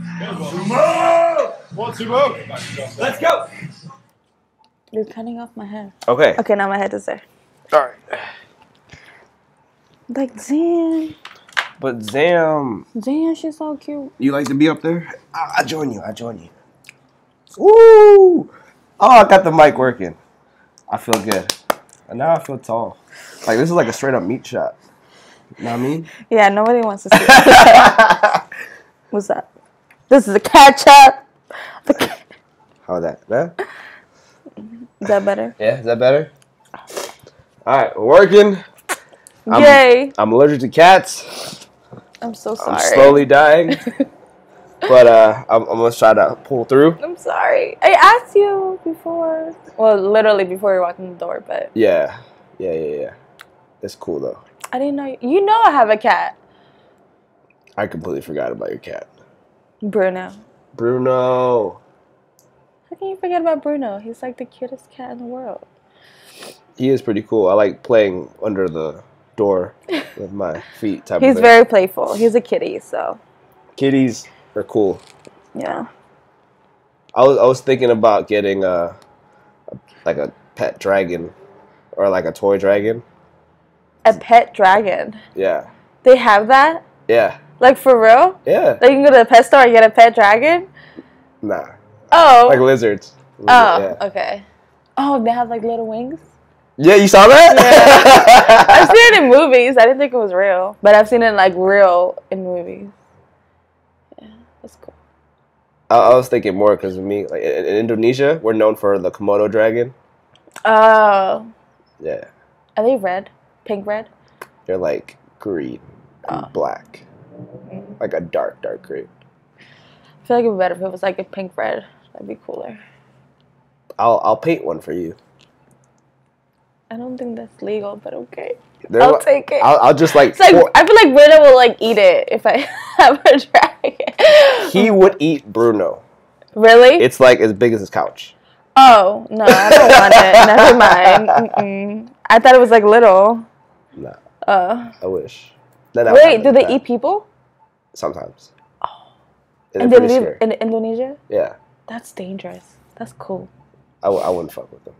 Sumo! One Sumo! Let's go! You're cutting off my hair. Okay. Okay, now my head is there. Alright. Like, Zan. But Zam. Zan, she's so cute. You like to be up there? I join you. Woo! Oh, I got the mic working. I feel good. And now I feel tall. Like, this is like a straight up meat shot. You know what I mean? Yeah, nobody wants to see it. What's that? This is a catch-up. How is that? Yeah? Is that better? Yeah, is that better? Alright, we're working. Yay. I'm allergic to cats. I'm so sorry. I'm slowly dying. But I'm going to try to pull through. I'm sorry. I asked you before. Well, literally before you walked in the door, but... Yeah. It's cool, though. I didn't know... You know I have a cat. I completely forgot about your cat. Bruno. How can you forget about Bruno? He's like the cutest cat in the world. He is pretty cool. I like playing under the door with my feet. He's very playful. He's a kitty, so... Kitties are cool. Yeah. I was thinking about getting like a pet dragon or like a toy dragon. A pet dragon? Yeah. They have that? Yeah. Like for real? Yeah. Like you can go to the pet store and get a pet dragon? Nah. Oh. Like lizards. Oh, okay. Oh, they have like little wings? Yeah, you saw that? Yeah. I've seen it in movies. I didn't think it was real. But I've seen it like real in movies. Yeah, that's cool. I was thinking more because of me. Like in Indonesia, we're known for the Komodo dragon. Oh. Yeah. Are they red? Pink red? They're like green and black. Like a dark green. I feel like it'd be better if it was like a pink red. That'd be cooler. I'll paint one for you. I don't think that's legal, but okay. I'll take it. I'll just like... It's like I feel like Bruno will like eat it if I have a dragon. He would eat Bruno. Really? It's like as big as his couch. Oh, no, I don't want it. Never mind. Mm-mm. I thought it was like little. Nah. I wish. Wait, do they eat people? Sometimes. Oh. And they live in Indonesia? Yeah. That's dangerous. That's cool. I wouldn't fuck with them.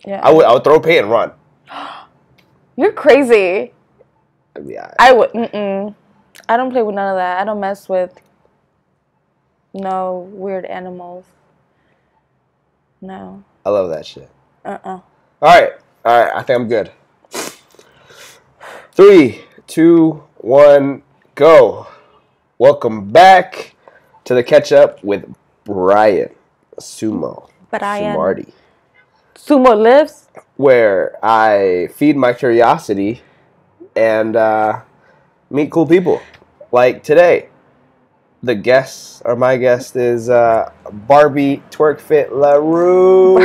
Yeah. I would throw paint and run. You're crazy. Yeah. I would. I don't play with none of that. I don't mess with no weird animals. No. I love that shit. All right. I think I'm good. 3, 2, 1, go. Welcome back to the catch up with Bryan, Sumo, Sumardi. Sumo lives? Where I feed my curiosity and meet cool people. Like today, my guest is Barbie Twerk Larue.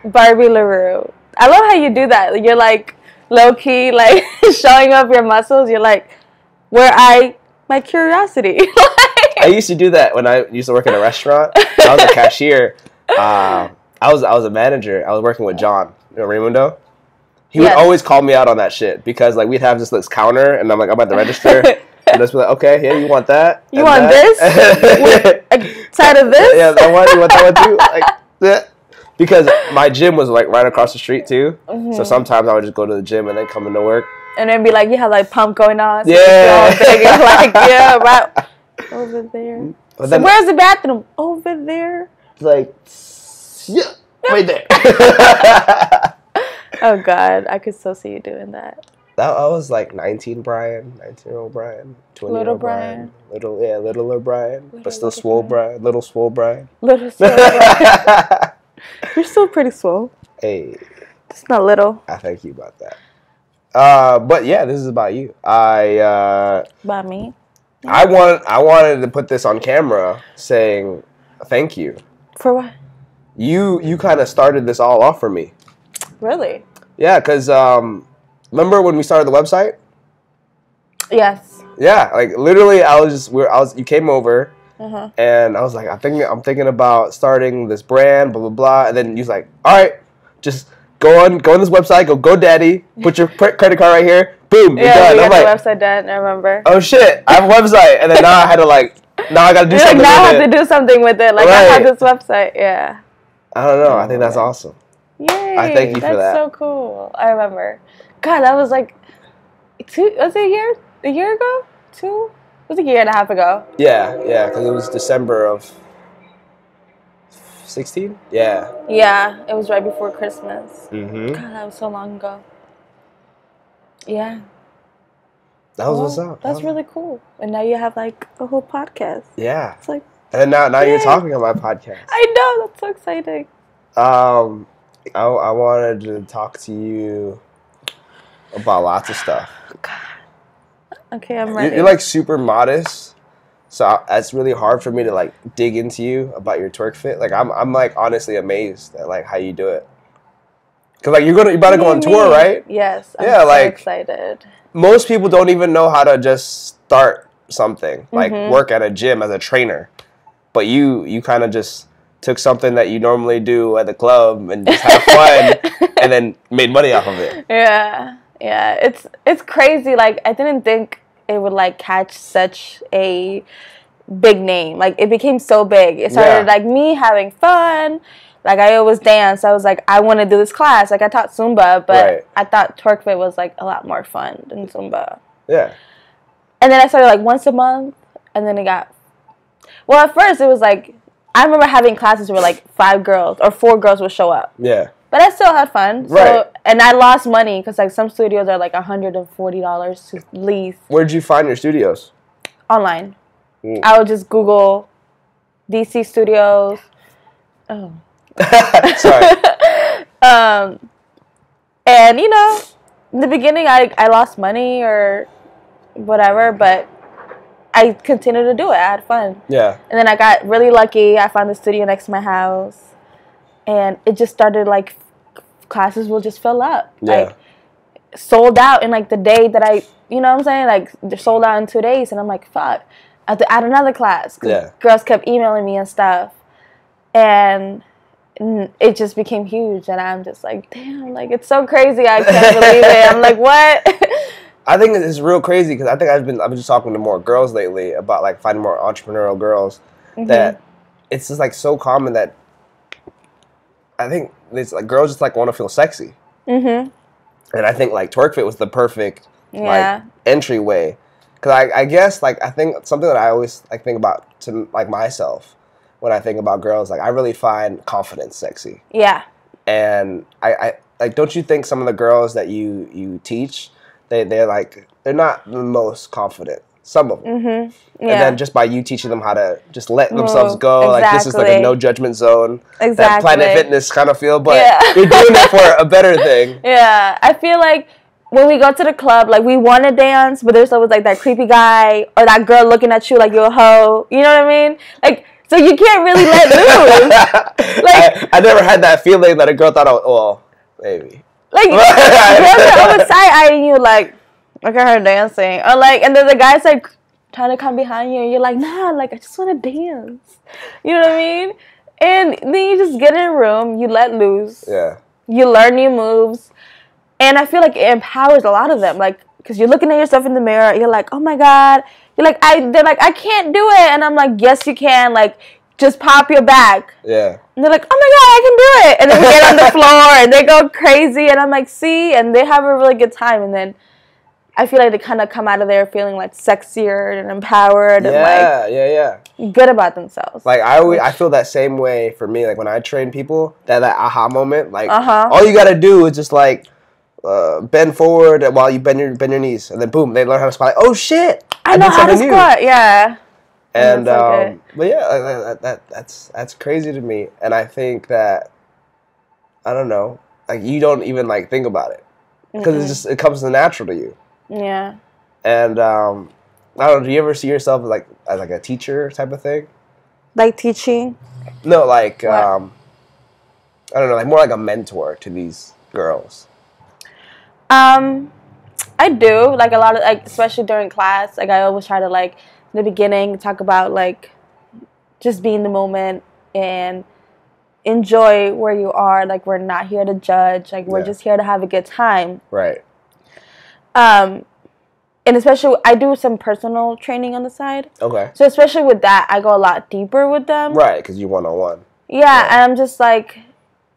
Barbie Larue. I love how you do that. You're like low key, like showing off your muscles. You're like, my curiosity. I used to do that when I used to work in a restaurant. I was a cashier. I was a manager. I was working with John, Raymundo. He would always call me out on that shit because like we'd have this counter and I'm like I'm at the register and just be like, okay, yeah, you want that? You want this? With a side of this? Yeah, that one. You want that one too? Like, yeah. Because my gym was like right across the street too, so sometimes I would just go to the gym and then come into work. And then be like, you have like pump going on. So yeah. Like yeah, right over there. But so where's the bathroom? Over there. Like, yeah, right there. Oh God, I could still see you doing that. I was like 19-year-old Bryan, 20-year-old Bryan, littler Bryan, but still swole Bryan, little swole Bryan. Little swole Bryan. You're still pretty swole. Hey. It's not little. I thank you about that. But yeah, this is about you. About me? I wanted to put this on camera saying thank you. For what? You kind of started this all off for me. Really? Yeah, because remember when we started the website? Yes. Yeah, like literally, you came over, and I was like, I'm thinking about starting this brand, blah blah blah, and then you was like, all right, just go on this website, go GoDaddy, put your credit card right here, boom, you're done. we I'm got like, the website done. I remember. oh shit, I have a website, and then now I had to now I gotta do something. Now I with have it. to do something with it. Like I have this website. Yeah. I don't know. I think that's awesome. Yay! I thank you for that. That's so cool. I remember. God, that was like was it a year ago? It was a year and a half ago. Yeah, because it was December of 16? Yeah. Yeah, it was right before Christmas. Mm-hmm. God, that was so long ago. Yeah. That was what's up. That's really cool. And now you have like a whole podcast. Yeah. It's like, and now you're talking on my podcast. I know, that's so exciting. I wanted to talk to you about lots of stuff. God. Okay, I'm ready. You're like super modest. So it's really hard for me to like dig into you about your twerk fit. Like I'm like honestly amazed at like how you do it. Cause like you're about to go on tour, right? Yes. I'm so excited. Most people don't even know how to just start something, like work at a gym as a trainer. But you kind of just took something that you normally do at the club and just had fun, and then made money off of it. Yeah. It's crazy. Like I didn't think it would like catch such a big name. Like it became so big. It started like me having fun. Like I always dance. I was like, I want to do this class. Like I taught Zumba, but I thought twerk fit was like a lot more fun than Zumba. Yeah. And then I started like once a month, and then it got. Well, at first it was like I remember having classes where like 5 girls or 4 girls would show up. Yeah. But I still had fun. So, and I lost money because like some studios are like $140 to lease. Where'd you find your studios? Online. I would just Google DC studios. Oh. Sorry. And you know, in the beginning I lost money or whatever, but I continued to do it. I had fun. Yeah. And then I got really lucky. I found the studio next to my house. And it just started like classes will just fill up. Yeah. Like sold out in like the day that you know what I'm saying? Like they're sold out in 2 days, and I'm like, fuck. I have to add another class. Girls kept emailing me and stuff. And it just became huge, and I'm just like, damn, like it's so crazy. I can't believe it. I'm like, what? I think it's real crazy because I think I've been just talking to more girls lately about like finding more entrepreneurial girls that it's just like so common that I think it's like girls just like want to feel sexy. And I think like twerk fit was the perfect like entryway because I guess like I think something that I always like think about to like myself when I think about girls, like I really find confidence sexy. Yeah. And I like, don't you think some of the girls that you teach, they're not the most confident. Some of them. And then just by you teaching them how to just let themselves go, like this is like a no judgment zone. That Planet Fitness kind of feel, but you're doing it for a better thing. Yeah. I feel like when we go to the club, like we want to dance, but there's always like that creepy guy or that girl looking at you like you're a hoe. You know what I mean? Like, so you can't really let loose. Like I never had that feeling that a girl thought, well, maybe. Like girls are always side-eyeing you, like, look at her dancing, or like, and then the guy's like trying to come behind you, and you're like, nah, like I just want to dance. You know what I mean? And then you just get in a room, you let loose. Yeah. You learn new moves, and I feel like it empowers a lot of them, like, because you're looking at yourself in the mirror, you're like, oh my god. You're like, they're like, I can't do it. And I'm like, yes, you can. Like, just pop your back. Yeah. And they're like, oh my God, I can do it. And then we get on the floor and they go crazy. And I'm like, see? And they have a really good time. And then I feel like they kind of come out of there feeling like sexier and empowered and like good about themselves. Like I feel that same way for me. Like when I train people, that aha moment, like all you got to do is just like bend forward while you bend your knees, and then boom, they learn how to squat. Like, oh shit, I know how to squat. Yeah. And but yeah, that's crazy to me, and I think that I don't know, like you don't even like think about it because it comes natural to you. Yeah. And I don't know. Do you ever see yourself as like a teacher type of thing? Like teaching? No, like I don't know, like more like a mentor to these girls. I do, like a lot of, like, especially during class, like I always try to, like, in the beginning talk about, like, just be in the moment and enjoy where you are. Like, we're not here to judge, like we're just here to have a good time. Right. And especially, I do some personal training on the side. Okay. So especially with that, I go a lot deeper with them. Right, because you one-on-one. Yeah, and I'm just like,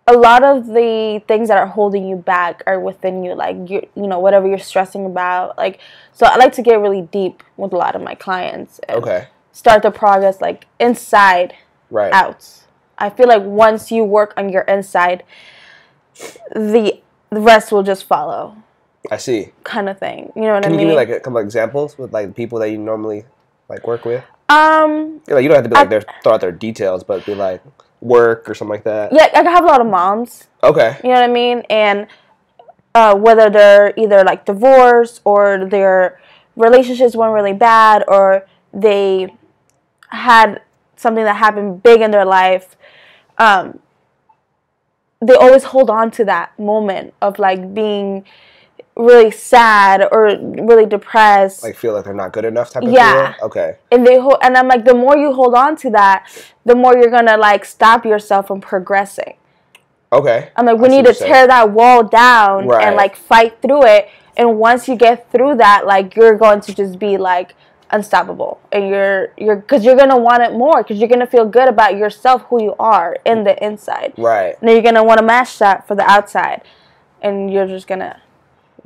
a lot of the things that are holding you back are within you, like, you know, whatever you're stressing about. Like, so I like to get really deep with a lot of my clients. And start the progress, like, inside out. I feel like once you work on your inside, the rest will just follow. I see. Kind of thing. You know what I Can mean? you give me, like, a couple of examples with, like, people that you normally, like, work with? Like, you don't have to be, like, throw out their details, but be, like, work or something like that. Yeah, I have a lot of moms. Okay. You know what I mean? And whether they're either, like, divorced or their relationships went really bad or they had something that happened big in their life, they always hold on to that moment of, like, being really sad or really depressed, like feel like they're not good enough type of deal. Okay. And and I'm like, the more you hold on to that, the more you're gonna, like, stop yourself from progressing. Okay. I'm like, we need to tear that wall down and, like, fight through it. And once you get through that, like, you're going to just be, like, unstoppable. And because you're gonna want it more, because you're gonna feel good about yourself, who you are in the inside. Right. And then you're gonna want to match that for the outside, and you're just gonna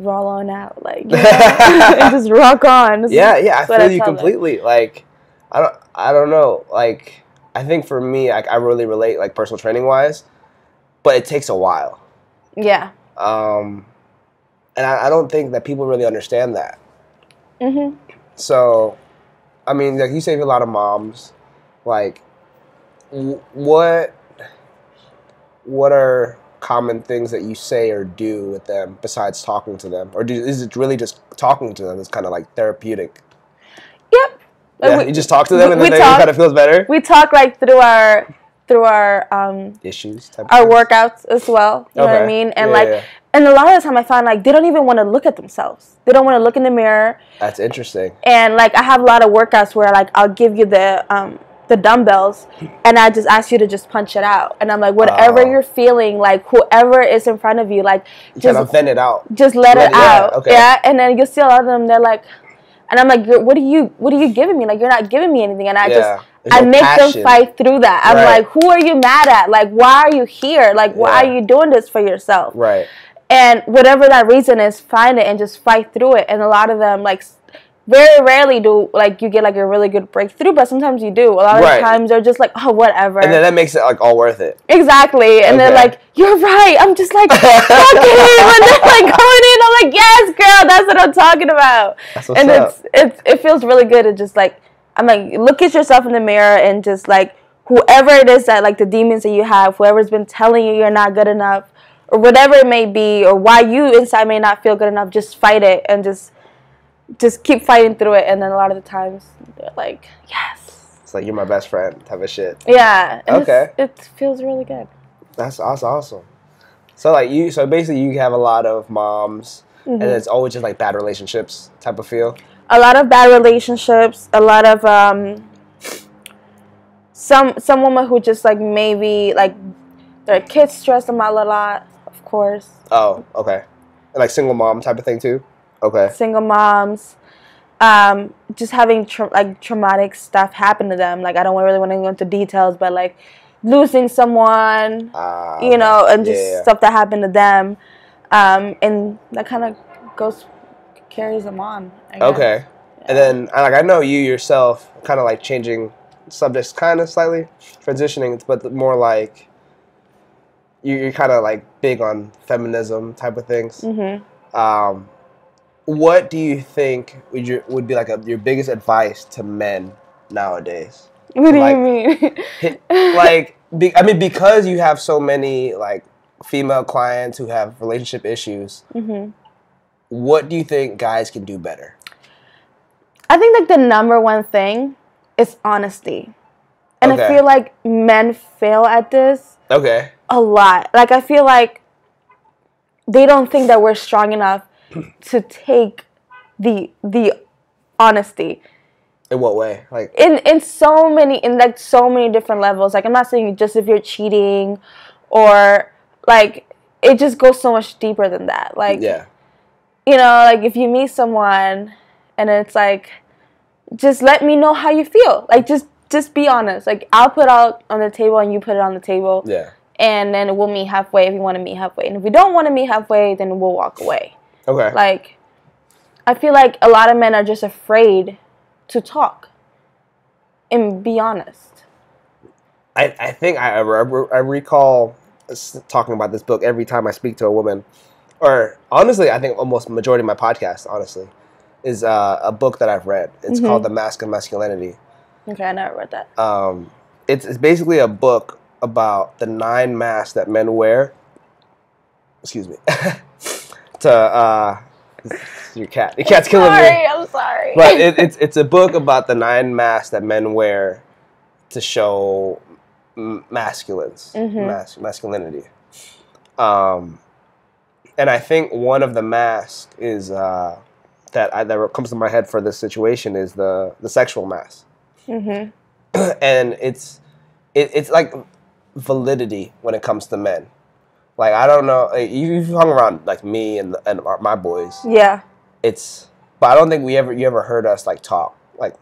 roll on out, like, you know, and just rock on. I feel you completely. Like, I don't know. Like, I think for me, I really relate, like, personal training wise, but it takes a while. Yeah. And I don't think that people really understand that. So, I mean, like you say, a lot of moms, like, what are common things that you say or do with them besides talking to them, or is it really just talking to them that's kind of like therapeutic? Yep. Yeah, you just talk to them and then it kind of feels better. We talk, like, through our issues, our workouts as well. You know what I mean? And and a lot of the time I find, like, they don't even want to look at themselves. They don't want to look in the mirror. That's interesting. And, like, I have a lot of workouts where, like, I'll give you the dumbbells, and I just ask you to just punch it out. And I'm like, whatever you're feeling, like, whoever is in front of you, like, just vent it out. Just let it out. Yeah. And then you'll see a lot of them, they're like, and I'm like, what are you giving me? Like, you're not giving me anything. And I make them fight through that. I'm like, who are you mad at? Like, why are you here? Like, why are you doing this for yourself? Right. And whatever that reason is, find it and just fight through it. And a lot of them, like, very rarely do, like, you get, like, a really good breakthrough, but sometimes you do. A lot of times they're just like, oh, whatever. And then that makes it, like, all worth it. Exactly. And they're like, you're right. I'm just like, fuck it. When they're, like, going in, I'm like, yes, girl, that's what I'm talking about. That's what's up. It feels really good to just, like, I'm like, look at yourself in the mirror and just, like, whoever it is that, like, the demons that you have, whoever's been telling you you're not good enough, or whatever it may be, or why you inside may not feel good enough, just fight it and just keep fighting through it. And then a lot of the times they're like, yes. It's like, you're my best friend type of shit. Yeah. Okay. It feels really good. That's awesome. So, like, basically you have a lot of moms, and it's always just, like, bad relationships type of feel. A lot of bad relationships, a lot of some women who just, like, maybe, like, their kids stress them out a lot, of course. Oh, okay. And, like, single mom type of thing too? Okay. Single moms, just having traumatic stuff happen to them. Like, I don't really want to go into details, but, like, losing someone, you know, and just stuff that happened to them, and that kind of carries them on. Okay. Yeah. And then, like, I know you yourself kind of, like, changing subjects kind of slightly, transitioning, but more like you're kind of, like, big on feminism type of things. What do you think would be like your biggest advice to men nowadays? What do you mean? I mean, because you have so many, like, female clients who have relationship issues, what do you think guys can do better? I think, like, the number one thing is honesty. And I feel like men fail at this a lot. Like, I feel like they don't think that we're strong enough to take the honesty. In what way? Like, in so many different levels. Like, I'm not saying just if you're cheating, or, like, it just goes so much deeper than that. Like, you know, like if you meet someone and it's like, just let me know how you feel. Like just be honest. Like I'll put out on the table and you put it on the table. Yeah. And then we'll meet halfway if you want to meet halfway. And if we don't want to meet halfway, then we'll walk away. Okay. Like, I feel like a lot of men are just afraid to talk and be honest. I think I recall talking about this book every time I speak to a woman. Or, honestly, I think almost majority of my podcast, honestly, is a book that I've read. It's called The Mask of Masculinity. Okay, I never read that. It's basically a book about the 9 masks that men wear. Excuse me. To your cat. Your cat's killing me. I'm sorry. But it's a book about the 9 masks that men wear to show masculinity. And I think one of the masks is that comes to my head for this situation is the sexual mask. And it's like validity when it comes to men. Like I don't know, you've hung around like me and my boys. Yeah. But I don't think you ever heard us like talk like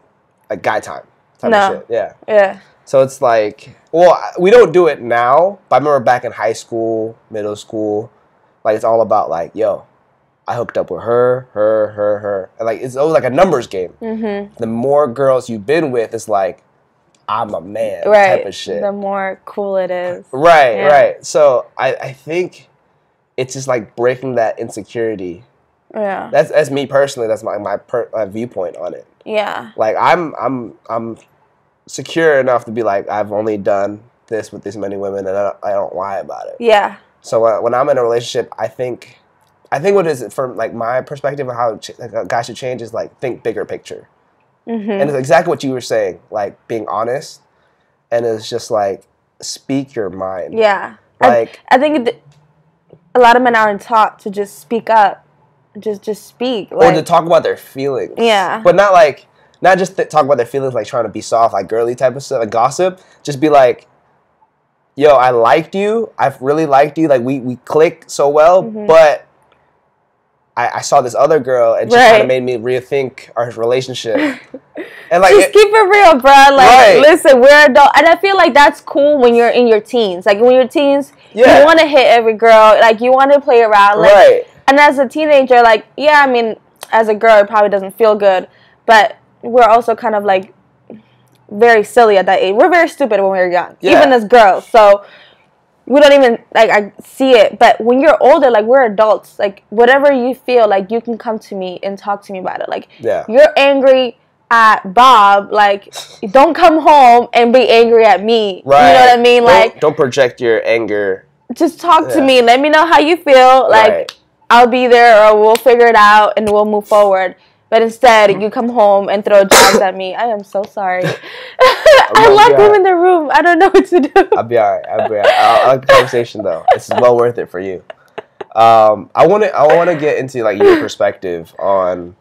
guy time type of shit. Yeah. Yeah. So it's like, well, we don't do it now, but I remember back in high school, middle school, like it's all about like, yo, I hooked up with her, and like it's always like a numbers game. The more girls you've been with, it's like, I'm a man type of shit. The more cool it is. Right. So I think it's just like breaking that insecurity. Yeah. That's me personally. That's my viewpoint on it. Yeah. Like I'm secure enough to be like, I've only done this with this many women, and I don't lie about it. Yeah. So when I'm in a relationship, I think what is it from like my perspective of how a guy should change is like think bigger picture. And it's exactly what you were saying, like being honest, and it's just like speak your mind. Yeah, like I think a lot of men aren't taught to just speak up, just speak, or to talk about their feelings. Yeah, but not just talk about their feelings like trying to be soft, like girly type of stuff, like gossip. Just be like, yo, I liked you, I've really liked you, like we click so well, but I saw this other girl, and she kind of made me rethink our relationship. And like, just keep it real, bro. Like, listen, we're adults, and I feel like that's cool when you're in your teens. Like when you're teens, you want to hit every girl. Like you want to play around. Like, and as a teenager, like, yeah, I mean, as a girl, it probably doesn't feel good, but we're also kind of like very silly at that age. We're very stupid when we're young, even as girls. So. We don't even, like, I see it. But when you're older, like, we're adults. Like, whatever you feel, like, you can come to me and talk to me about it. Like, you're angry at Bob. Like, don't come home and be angry at me. Right. You know what I mean? Like, don't project your anger. Just talk to me. Let me know how you feel. Like, I'll be there, or we'll figure it out and we'll move forward. But instead, you come home and throw jabs at me. I am so sorry. I locked him in the room. I don't know what to do. I'll be all right. I like the conversation, though. This is well worth it for you. I want to get into, like, your perspective on,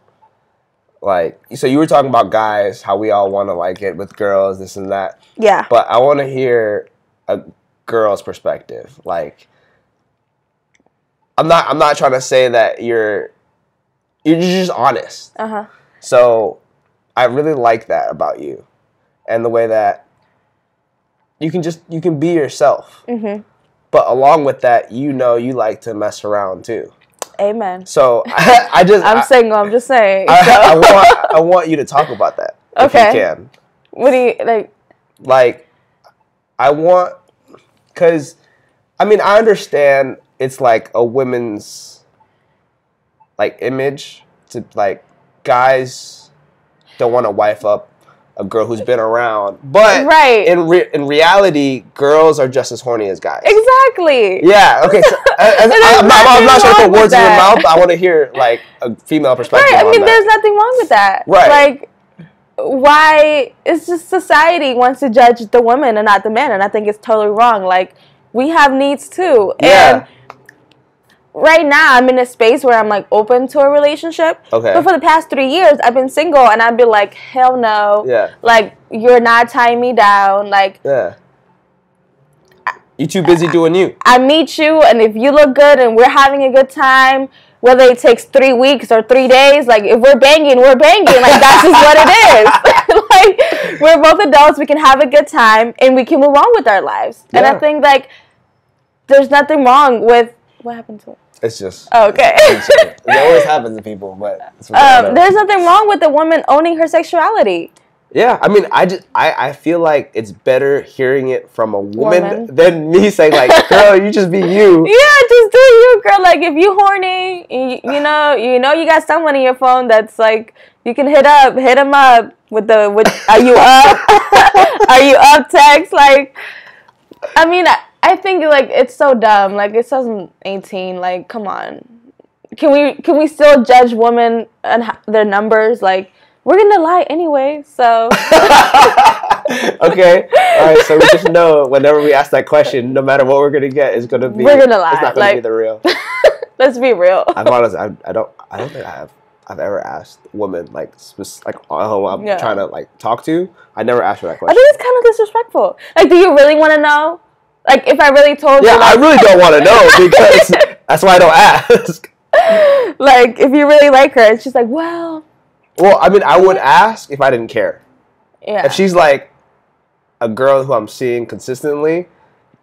like, so you were talking about guys, how we all want to, like, get with girls, this and that. Yeah. But I want to hear a girl's perspective. Like, I'm not trying to say that you're just honest. So I really like that about you, and the way that you can be yourself. But along with that, you like to mess around too. Amen. So I'm single. I'm just saying. I want you to talk about that. Okay. If you can. What do you like? Like, because I mean, I understand it's like a women's like image to like guys don't want to wife up a girl who's been around, but in reality, girls are just as horny as guys. Exactly. Yeah. Okay. So, I'm not trying to put words in your mouth. But I want to hear like a female perspective. Right. I mean, there's nothing wrong with that. Right. Like, why? It's just society wants to judge the women and not the men, and I think it's totally wrong. Like, we have needs too. Yeah. And right now, I'm in a space where I'm, like, open to a relationship. Okay. But for the past 3 years, I've been single, and I've been like, hell no. Yeah. Like, you're not tying me down. Like, yeah. You're too busy doing you. I meet you, and if you look good and we're having a good time, whether it takes 3 weeks or 3 days, like, if we're banging, we're banging. Like, that's just what it is. Like, we're both adults. We can have a good time, and we can move on with our lives. Yeah. And I think, like, there's nothing wrong with... What happened to it? It's just... Oh, okay. It always happens to people, but... there's nothing wrong with a woman owning her sexuality. Yeah, I mean, I feel like it's better hearing it from a woman than me saying, like, girl, you just be you. Yeah, just do you, girl. Like, if you horny, you know you got someone in your phone that's, like, you can hit him up with are you up? Are you up text? Like, I mean, I think, like, it's so dumb. Like, it's 2018. Like, come on. Can we still judge women and their numbers? Like, we're gonna lie anyway, so. Okay. All right. So we just know whenever we ask that question, no matter what we're gonna get, it's gonna be. We're gonna lie. It's not gonna be the real. Let's be real. I'm honest. I don't think I've ever asked a woman like oh, I'm trying to like talk to. I never asked her that question. I think it's kind of disrespectful. Like, do you really want to know? Like, if I really told you. Yeah, like, I really don't want to know because that's why I don't ask. Like, if you really like her, and she's like, well, I mean, I would ask if I didn't care. Yeah. If she's like a girl who I'm seeing consistently,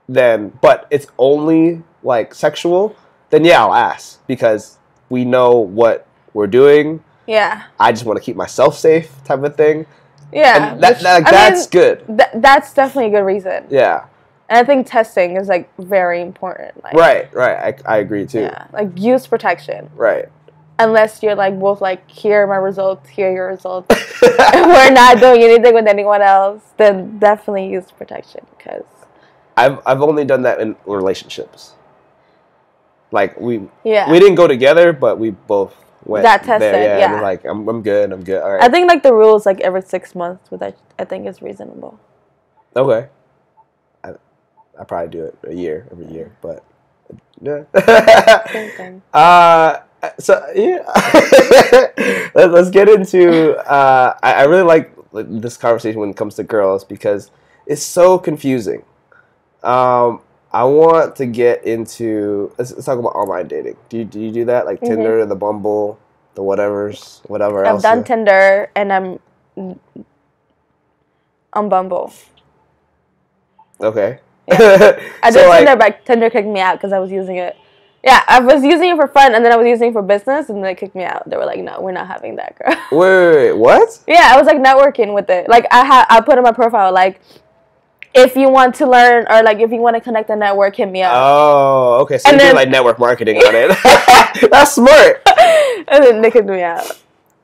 but it's only like sexual, then yeah, I'll ask because we know what we're doing. Yeah. I just want to keep myself safe, type of thing. Yeah. And that's good. That's definitely a good reason. Yeah. And I think testing is, like, very important. Like, right. I agree, too. Yeah, like, use protection. Right. Unless you're, like, both, like, here are my results, here are your results. And we're not doing anything with anyone else, then definitely use protection, because... I've only done that in relationships. Like, we didn't go together, but we both went that tested, there. yeah. And we're like, I'm good, all right. I think, like, the rule is, like, every 6 months, which I think is reasonable. Okay. I probably do it every year, but yeah. Same thing. So yeah, let's get into. I really like this conversation when it comes to girls because it's so confusing. I want to get into. Let's talk about online dating. Do you do that, like Tinder, the Bumble, the whatever else? I've done Tinder and I'm on Bumble. Okay. Yeah. I did Tinder, but Tinder kicked me out because I was using it. Yeah, I was using it for fun, and then I was using it for business, and then they kicked me out. They were like, "No, we're not having that, girl." Wait, what? Yeah, I was like networking with it. Like I put in my profile like, if you want to learn or like if you want to connect a network, hit me up. Oh, okay. So you did like network marketing on it. That's smart. And then they kicked me out.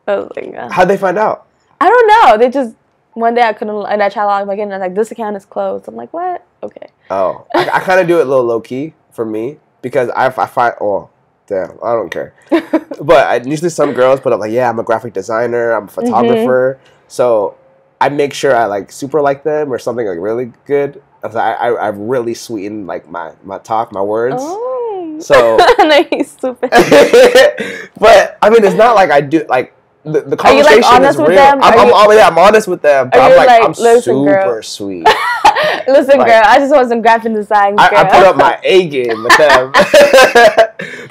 I was like, how'd they find out? I don't know. They just one day I couldn't, and I tried to log back in, and I was like, this account is closed. I'm like, what? Okay. Oh, I kind of do it a little low key for me because I find damn, I don't care. But usually some girls put up like, yeah, I'm a graphic designer, I'm a photographer, so I make sure I like super like them or something like really good. I really sweeten like my talk, my words. Oh. So no, he's stupid. But I mean, it's not like I do like. The conversation are you like honest is with real. them? I'm honest with them, but I'm super girl. sweet. Listen, like, girl, I just want some graphic designs. I put up my A game with them.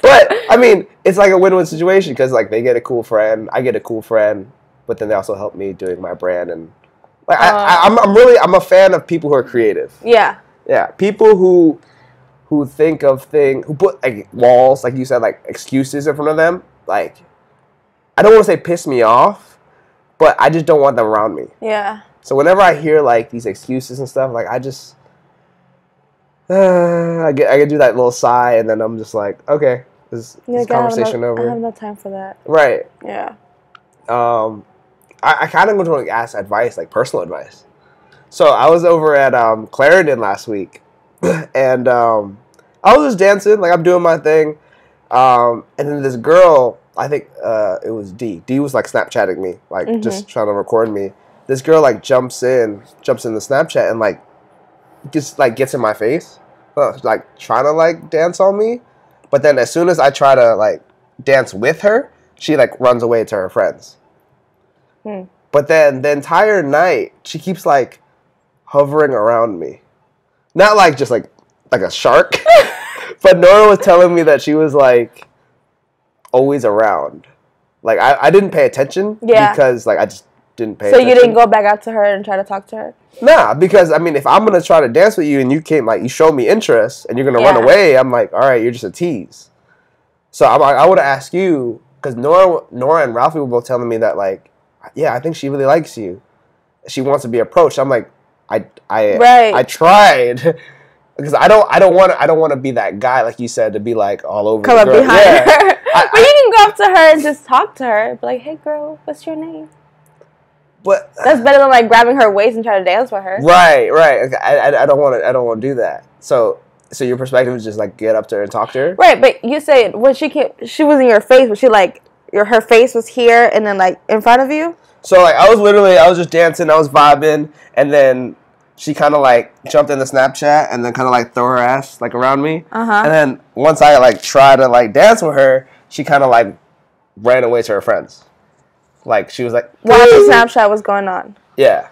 But I mean, it's like a win-win situation because like they get a cool friend, I get a cool friend, but then they also help me doing my brand and like I'm a fan of people who are creative. Yeah. Yeah, people who think of things, who put like walls, like you said, like excuses in front of them, like. I don't want to say piss me off, but I just don't want them around me. Yeah. So whenever I hear like these excuses and stuff, like I just, I get do that little sigh, and then I'm just like, okay, this conversation over. I have no time for that. Right. Yeah. I kind of want to like ask advice, like personal advice. So I was over at Clarendon last week, and I was just dancing, like I'm doing my thing, and then this girl. I think it was D. D was like Snapchatting me, like just trying to record me. This girl like jumps in the Snapchat and like just like gets in my face, like trying to like dance on me. But then as soon as I try to like dance with her, she like runs away to her friends. But then the entire night she keeps like hovering around me, not like just like a shark. But Nora was telling me that she was like. always around. Like, I didn't pay attention because, like, I just didn't pay attention. So you didn't go back out to her and try to talk to her? Nah, because, I mean, if I'm going to try to dance with you and you came, like, you show me interest and you're going to run away, I'm like, all right, you're just a tease. So I would have asked you, because Nora and Ralphie were both telling me that, like, yeah, I think she really likes you. She wants to be approached. I'm like, I tried. Because I don't want to be that guy, like you said, to be like all over. Come up behind her. But you can go up to her and just talk to her. Be like, hey girl, what's your name? But that's better than like grabbing her waist and trying to dance with her. Right. Okay, I don't want to do that. So your perspective is just like get up to her and talk to her. Right, but you said when she came, she was in your face, but she like her face was here and then like in front of you. So like I was just dancing, I was vibing, and then she kind of like jumped in the Snapchat and then kind of like throw her ass like around me. And then once I like tried to like dance with her, she kind of like ran away to her friends. Like she was like, while the Snapchat was going on. Yeah.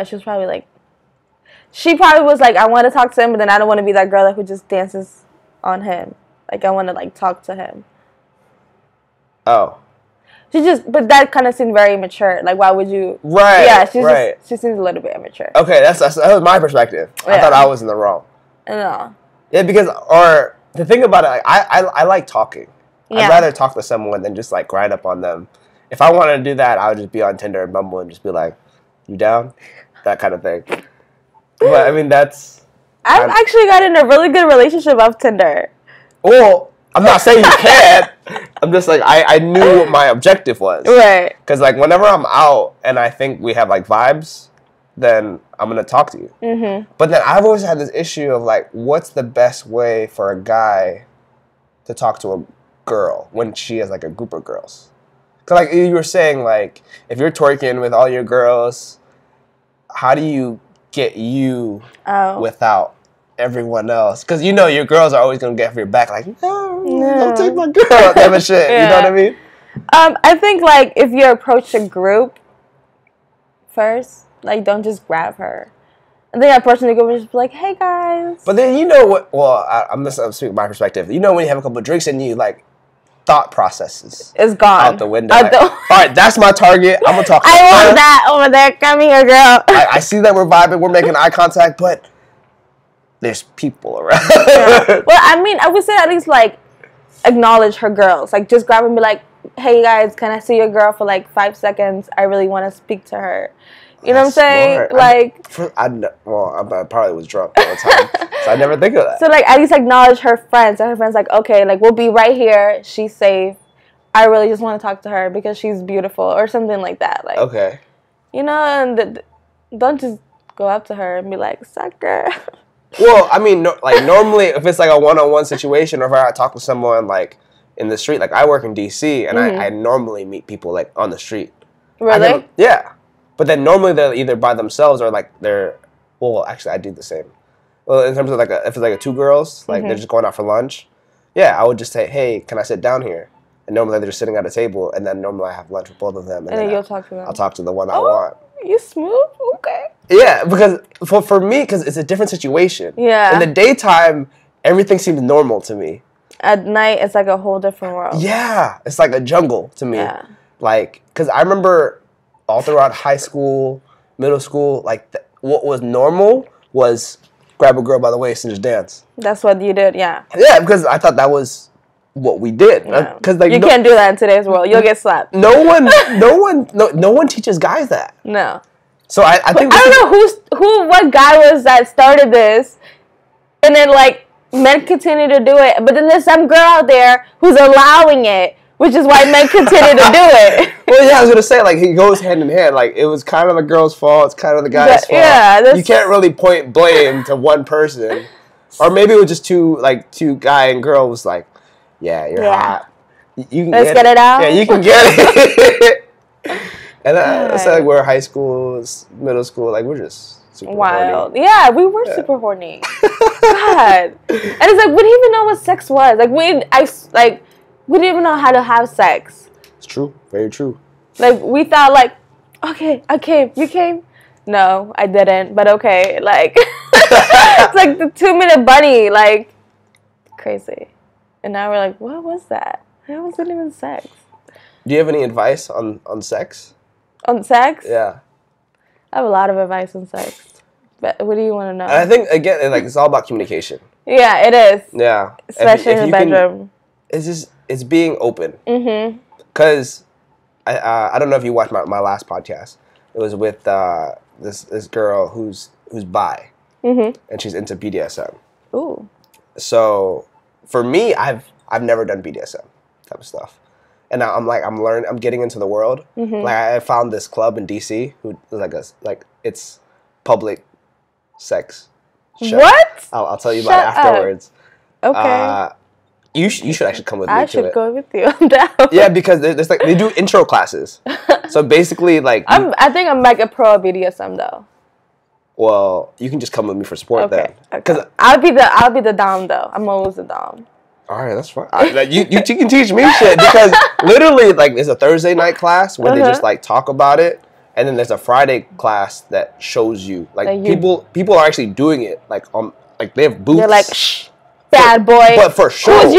She was probably like, she probably was like, I want to talk to him, but then I don't want to be that girl that who just dances on him. Like I want to like talk to him. Oh. But that kind of seemed very immature. Like, why would you? Right. Yeah, she seems a little bit immature. Okay, that was my perspective. Yeah. I thought I was in the wrong. No. Yeah, because the thing about it, like, I like talking. Yeah. I'd rather talk to someone than just like grind up on them. If I wanted to do that, I would just be on Tinder and Bumble and just be like, "You down?" That kind of thing. But I mean, I've actually got in a really good relationship off Tinder. Well, I'm not saying you can't. I'm just like, I knew what my objective was. Right. Because, like, whenever I'm out and I think we have, like, vibes, then I'm going to talk to you. Mm-hmm. But then I've always had this issue of, like, what's the best way for a guy to talk to a girl when she has, like, a group of girls? Because, like, you were saying, like, if you're twerking with all your girls, how do you get you without everyone else? Because you know your girls are always gonna get for your back, like, no, don't take my girl, type of shit. Yeah. You know what I mean? I think like if you approach a group first, like don't just grab her. I think approaching the group is just be like, hey guys. But then you know what? Well, I'm speaking my perspective. You know when you have a couple of drinks and you like thought processes, it's gone out the window. All right, that's my target. I'm gonna talk. I want that over there. Come here, girl. I see that we're vibing, we're making eye contact, but there's people around. Yeah. Well, I mean, I would say at least, like, acknowledge her girls. Like, just grab and be like, hey, guys, can I see your girl for, like, 5 seconds? I really want to speak to her. You know what I'm saying? Smart. I probably was drunk all the time, so I never think of that. So, like, at least acknowledge her friends. And her friends like, okay, like, we'll be right here. She's safe. I really just want to talk to her because she's beautiful or something like that. Like, okay. You know, and don't just go up to her and be like, sucker. Well, I mean, normally if it's like a one-on-one situation or if I talk to someone like in the street, like I work in DC and I normally meet people like on the street. Really? Yeah. But then normally they're either by themselves or like well, actually I do the same. Well, in terms of like if it's like two girls, like they're just going out for lunch. Yeah, I would just say, hey, can I sit down here? And normally they're just sitting at a table and then normally I have lunch with both of them. And then you'll talk to them. I'll talk to the one I want. You smooth? Okay. Yeah, because for me, because it's a different situation. Yeah. In the daytime, everything seems normal to me. At night, it's like a whole different world. Yeah, it's like a jungle to me. Yeah. Like, because I remember all throughout high school, middle school, like what was normal was grab a girl by the waist and just dance. That's what you did, yeah. Yeah, because I thought that was what we did. Yeah. Like, you can't do that in today's world. You'll get slapped. No one teaches guys that. No. So I think I don't know what guy was that started this, and then like men continue to do it, but then there's some girl out there who's allowing it, which is why men continue to do it. Well, yeah, I was gonna say like it goes hand in hand. Like it was kind of the girl's fault, it's kind of the guy's fault. Yeah, you can't really point blame to one person, or maybe it was just two guy and girl was like, yeah, you're hot. You can Let's get it out. Yeah, you can get it. And I said, like, we're high school, middle school, like, we're just super wild. horny. Yeah, we were super horny. God. And it's like, we didn't even know what sex was. Like, we didn't even know how to have sex. It's true. Very true. Like, we thought, like, okay, I came. You came? No, I didn't. But okay. Like, it's like the 2-minute bunny. Like, crazy. And now we're like, what was that? It wasn't even sex. Do you have any advice on sex? On sex? Yeah. I have a lot of advice on sex. But what do you want to know? I think, again, like, it's all about communication. Yeah, it is. Yeah. Especially in the bedroom. It's being open. Mm-hmm. Because I don't know if you watched my last podcast. It was with this girl who's bi. Mm-hmm. And she's into BDSM. Ooh. So for me, I've never done BDSM type of stuff. And now I'm getting into the world. Mm-hmm. Like, I found this club in DC who it's public sex show. What? I'll tell you about it afterwards. Okay. You should actually come with me. I should go with you. I'm down. Yeah, because there's like they do intro classes. So basically, like I think I'm like a pro at BDSM though. Well, you can just come with me for support then. Because I'll be the dom though. I'm always the dom. All right, that's fine. You can teach me shit because literally, like, there's a Thursday night class where they just like talk about it, and then there's a Friday class that shows you like people are actually doing it like they have booths. They're like, shh, bad boy. But for show.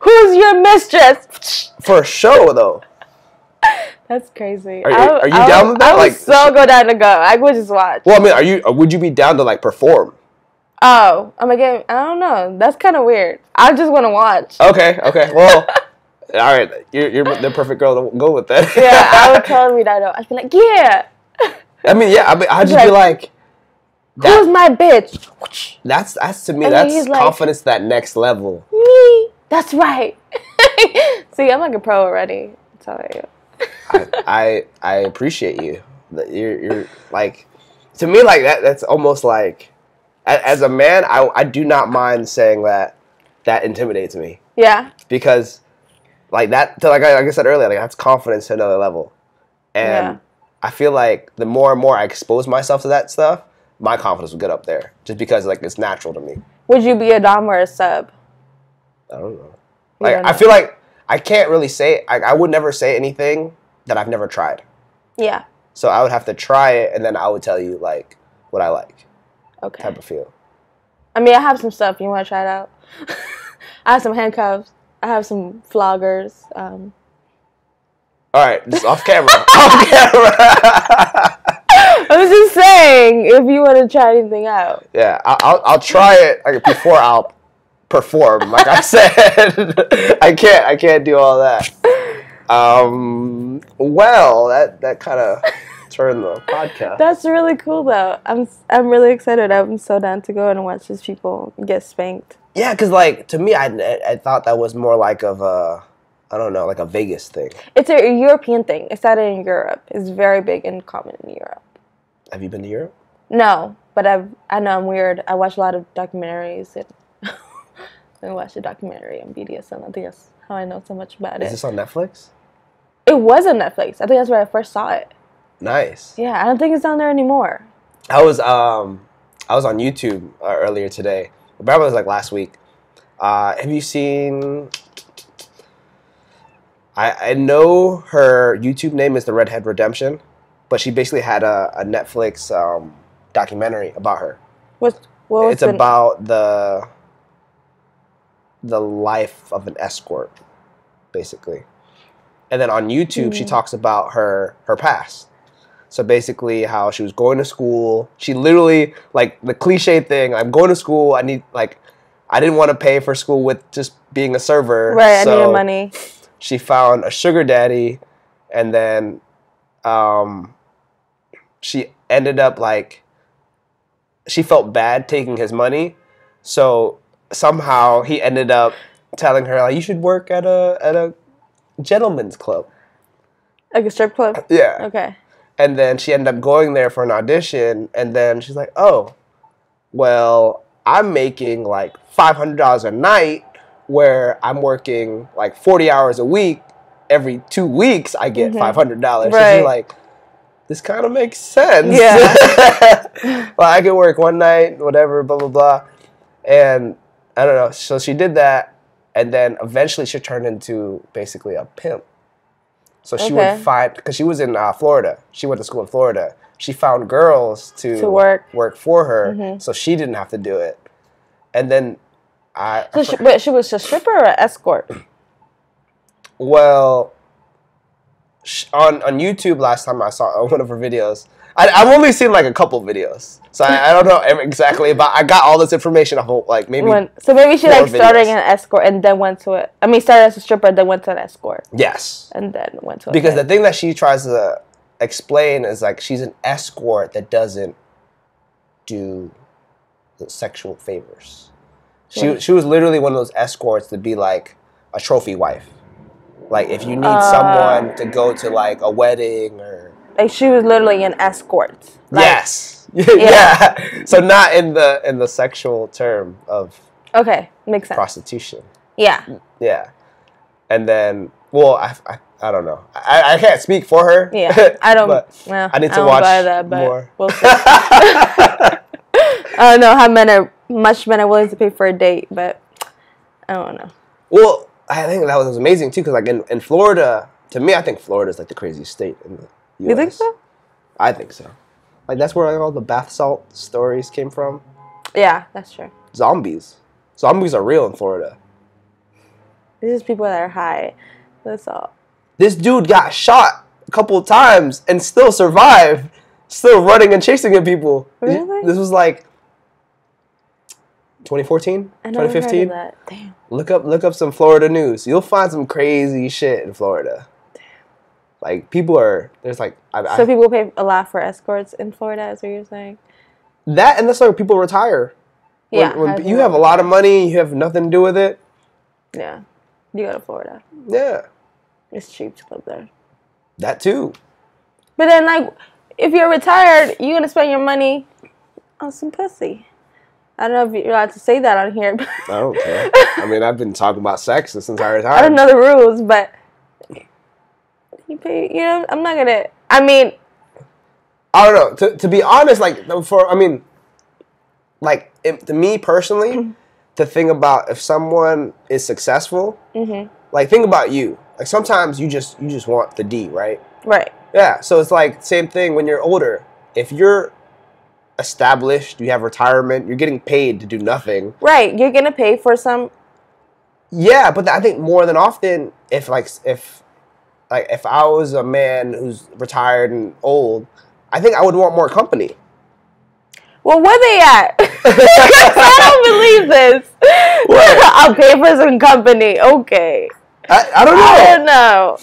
Who's your mistress? For show though. That's crazy. Are you down with that? I would so go down to go. I would just watch. Well, I mean, would you be down to like perform? Oh, I don't know. That's kind of weird. I just want to watch. Okay. Well, all right. You're the perfect girl to go with that. Yeah, I would totally that. I'd be like, yeah. I'd just be like, who's my bitch? That's to me. That's confidence. That next level. Me. That's right. See, I'm like a pro already. I'm telling you. I appreciate you. You're like, to me, like that's almost like, as a man, I do not mind saying that intimidates me. Yeah. Because like that, like I said earlier, like that's confidence to another level. And I feel like the more and more I expose myself to that stuff, my confidence will get up there. Just because like it's natural to me. Would you be a dom or a sub? I don't know. Like I feel like I can't really say. I would never say anything that I've never tried. Yeah. So I would have to try it, and then I would tell you like what I like. Okay. Type of feel. I mean, I have some stuff. You want to try it out? I have some handcuffs. I have some floggers. All right, just off camera. Off camera. I was just saying, if you want to try anything out. Yeah, I'll try it like, before I'll perform. Like I said, I can't do all that. Well, that kind of turned the podcast. That's really cool, though. I'm really excited. I'm so down to go and watch these people get spanked. Yeah, because like to me, I thought that was more like of a, I don't know, like a Vegas thing. It's a European thing. It started in Europe. It's very big and common in Europe. Have you been to Europe? No, but I know I'm weird. I watch a lot of documentaries and I watched a documentary on BDSM. I think that's how I know so much about it. Is this on Netflix? It was on Netflix. I think that's where I first saw it. Nice. Yeah, I don't think it's on there anymore. I was on YouTube earlier today. Probably was like last week. Have you seen? I know her YouTube name is The Redhead Redemption, but she basically had a Netflix documentary about her. It's about the life of an escort, basically. And then on YouTube, she talks about her past. So basically how she was going to school. She literally, like the cliche thing, I'm going to school, I didn't want to pay for school with just being a server. Right, so I needed money. She found a sugar daddy, and then she ended up like, she felt bad taking his money. So somehow he ended up telling her, like, you should work at a gentleman's club. Like a strip club? Yeah. Okay. And then she ended up going there for an audition, and then she's like, oh, well, I'm making like $500 a night where I'm working like 40 hours a week. Every 2 weeks, I get $500. Right. So she's like, this kind of makes sense. Yeah. Well, I could work one night, whatever, blah, blah, blah. And I don't know. So she did that, and then eventually she turned into basically a pimp. So she would find, because she was in Florida. She went to school in Florida. She found girls to work for her, so she didn't have to do it. And then but she was a stripper or an escort? Well, on YouTube last time I saw one of her videos. I've only seen like a couple videos, so I don't know exactly. But I got all this information off like maybe. So maybe she like started videos. an escort and then went to it. I mean, started as a stripper, then went to an escort. Yes. And then went to. Because the thing that she tries to explain is like she's an escort that doesn't do the sexual favors. She was literally one of those escorts to be like a trophy wife. Like if you need someone to go to like a wedding or. Like she was literally an escort. Like, yes. Yeah. So not in the sexual term of. Okay, makes sense. Prostitution. Yeah. Yeah. And then, well, I don't know. I can't speak for her. Yeah. I don't. I need to watch that, but more. We'll see. I don't know how much men are willing to pay for a date, but I don't know. Well, I think that was amazing too, because like in Florida, to me, I think Florida is like the craziest state in the US. You think so? I think so. Like that's where like, all the bath salt stories came from. Yeah, that's true. Zombies are real in Florida. These are people that are high. That's all. This dude got shot a couple of times and still survived, still running and chasing at people. Really? This was like 2014, 2015. Heard of that. Damn. Look up some Florida news. You'll find some crazy shit in Florida. Damn. Like there's like. So people pay a lot for escorts in Florida, is what you're saying? That and that's like people retire. When you have a lot of money, you have nothing to do with it. Yeah, you go to Florida. Yeah, it's cheap to live there. That too. But then, like, if you're retired, you're gonna spend your money on some pussy. I don't know if you're allowed to say that on here. But I don't care. I mean, I've been talking about sex this entire time. I don't know the rules, but you pay. You know, I'm not gonna. I mean, I don't know. To be honest, like to me personally, the thing about if someone is successful, like think about you. Like sometimes you just want the D, right? Right. Yeah. So it's like same thing when you're older. If you're established, you have retirement, you're getting paid to do nothing. Right. You're gonna pay for some. Yeah, but I think more than often, if I was a man who's retired and old, I think I would want more company. Well, where they at? I don't believe this. What? I'll pay for some company. Okay. I don't know. I don't know.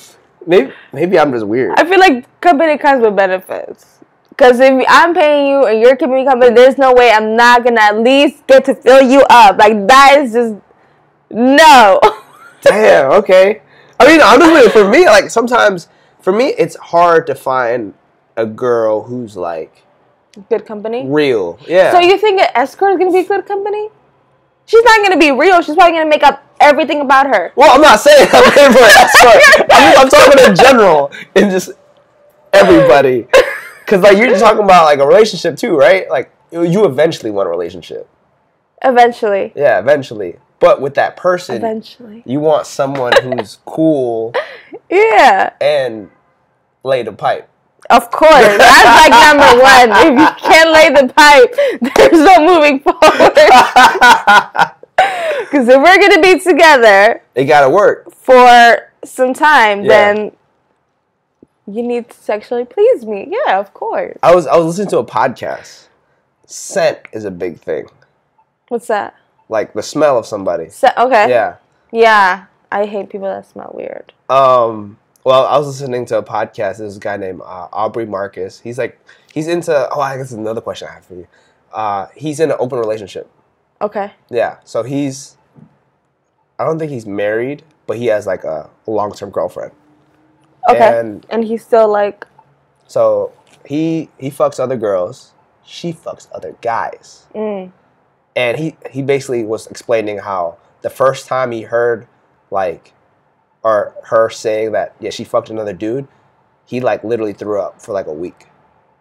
Maybe I'm just weird. I feel like company comes with benefits. Because if I'm paying you and you're keeping me company, there's no way I'm not going to at least get to fill you up. Like, that is just... No. Damn, okay. I mean, honestly, for me, like, sometimes... For me, it's hard to find a girl who's, like... Good company? Real, yeah. So you think an escort is going to be good company? She's not going to be real. She's probably going to make up everything about her. Well, I'm not saying I'm paying for an escort. I'm talking in general. In just everybody. Because, like, you're talking about, like, a relationship, too, right? Like, you eventually want a relationship. Eventually. Yeah, eventually. But with that person, eventually, you want someone who's cool. Yeah. And lay the pipe. Of course. That's, like, number one. If you can't lay the pipe, there's no moving forward. Because if we're going to be together... It got to work. For some time, then... You need to sexually please me. Yeah, of course. I was listening to a podcast. Scent is a big thing. What's that? Like the smell of somebody. Okay. Yeah. Yeah. I hate people that smell weird. Well, I was listening to a podcast. There's a guy named Aubrey Marcus. He's into... Oh, I guess there's another question I have for you. He's in an open relationship. Okay. Yeah. So I don't think he's married, but he has like a long-term girlfriend. Okay. And he's still like... So he fucks other girls. She fucks other guys. Mm. And he basically was explaining how the first time he heard like, or her saying that, yeah, she fucked another dude, he like literally threw up for like a week.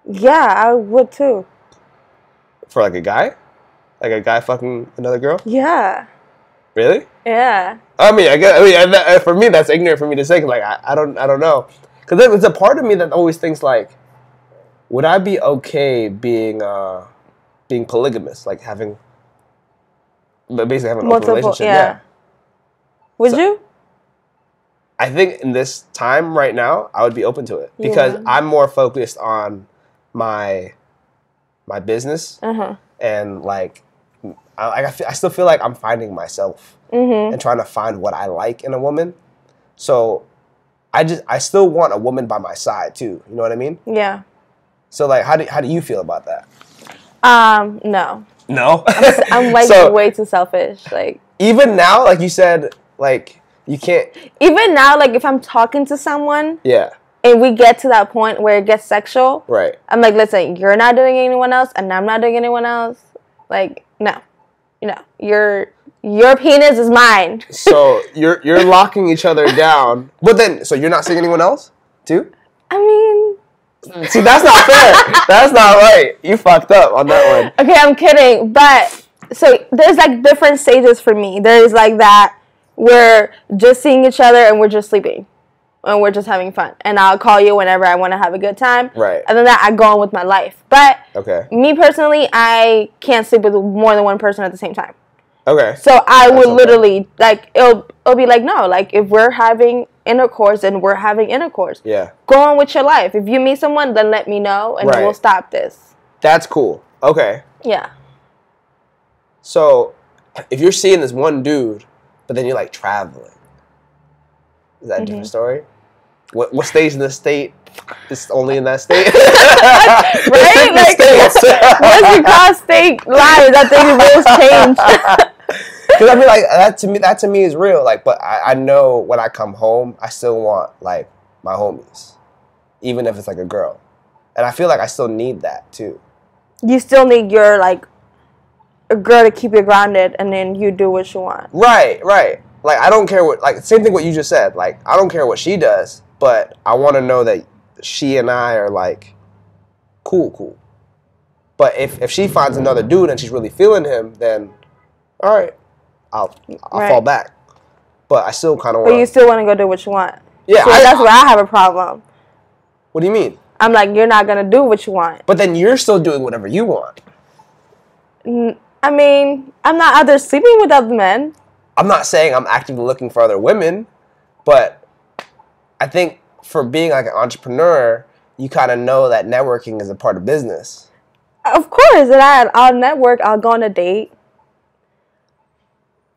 Yeah, I would too. For like a guy? Like a guy fucking another girl? Yeah. Really? Yeah. I mean, for me, that's ignorant for me to say. Cause like, I don't know. Because there's a part of me that always thinks like, would I be okay being polygamous, like basically having an open relationship? Yeah. Would you? I think in this time right now, I would be open to it because I'm more focused on my business and like I still feel like I'm finding myself and trying to find what I like in a woman. So I still want a woman by my side too. You know what I mean? Yeah. So like, how do you feel about that? No. No. I'm like So, way too selfish. Like even now, like you said, like you can't. Even now, like if I'm talking to someone, and we get to that point where it gets sexual, right? I'm like, listen, you're not doing anyone else, and I'm not doing anyone else. Like, no, your penis is mine. So you're locking each other down, but then so you're not seeing anyone else too? I mean, see, that's not fair. That's not right. You fucked up on that one. Okay, I'm kidding, but so there's like different stages for me. There's like that we're just seeing each other and we're just sleeping. And we're just having fun. And I'll call you whenever I want to have a good time. Right. And then I go on with my life. But me personally, I can't sleep with more than one person at the same time. Okay. So I would literally, like, it'll be like, no, like, if we're having intercourse and we're having intercourse, go on with your life. If you meet someone, then let me know and then we'll stop this. That's cool. Okay. Yeah. So if you're seeing this one dude, but then you're, like, traveling, is that a different story? What stays in the state is only in that state? Right? Like, once you cross state lines, I think the rules change. Because I mean, like, that to me is real. Like, but I know when I come home, I still want, like, my homies. Even if it's, like, a girl. And I feel like I still need that, too. You still need your, like, a girl to keep you grounded, and then you do what you want. Right. Like, I don't care what, like, same thing what you just said. Like, I don't care what she does, but I want to know that she and I are, like, cool. But if she finds another dude and she's really feeling him, then, all right, I'll fall back. But I still kind of want. But you still want to go do what you want. Yeah. So that's where I have a problem. What do you mean? I'm like, you're not going to do what you want. But then you're still doing whatever you want. I mean, I'm not out there sleeping with other men. I'm not saying I'm actively looking for other women, but I think for being like an entrepreneur, you kind of know that networking is a part of business. Of course, and I'll network, I'll go on a date